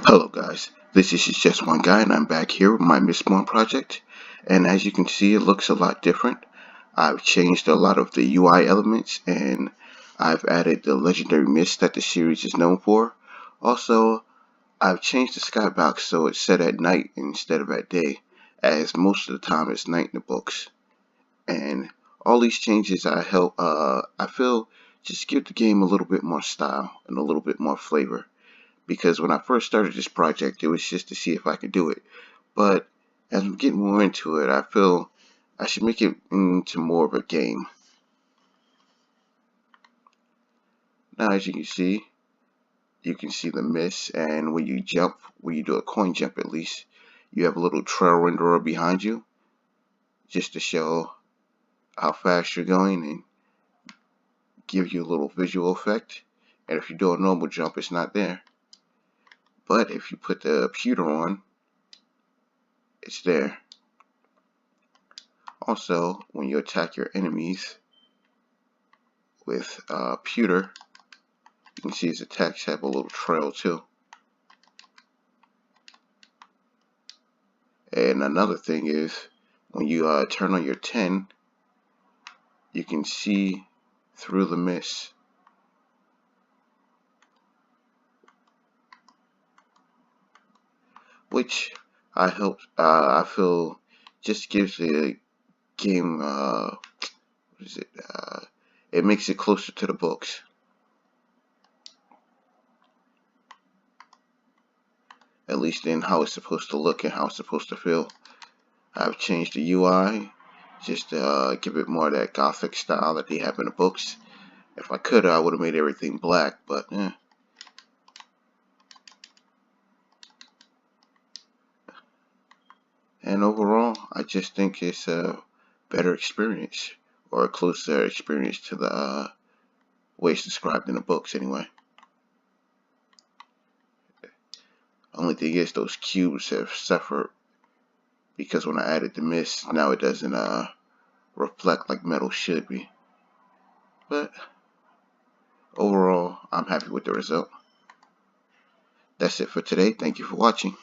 Hello guys, this is Itjustoneguy and I'm back here with my Mistborn project, and as you can see it looks a lot different. I've changed a lot of the UI elements and I've added the legendary mist that the series is known for. Also, I've changed the skybox so it's set at night instead of at day, as most of the time it's night in the books. And all these changes I feel just give the game a little bit more style and a little bit more flavor, because when I first started this project, it was just to see if I could do it. But as I'm getting more into it, I feel I should make it into more of a game. Now, as you can see the mist, and when you jump, when you do a coin jump at least, you have a little trail renderer behind you, just to show how fast you're going and give you a little visual effect. And if you do a normal jump, it's not there. But if you put the pewter on, it's there. Also, when you attack your enemies with pewter, you can see his attacks have a little trail too. And another thing is, when you turn on your 10, you can see through the mist. Which I feel just gives the game, it makes it closer to the books. At least in how it's supposed to look and how it's supposed to feel. I've changed the UI just to give it more of that gothic style that they have in the books. If I could, I would have made everything black, but And overall, I just think it's a better experience, or a closer experience to the way it's described in the books anyway. Only thing is, those cubes have suffered because when I added the mist, now it doesn't reflect like metal should be. But overall, I'm happy with the result. That's it for today. Thank you for watching.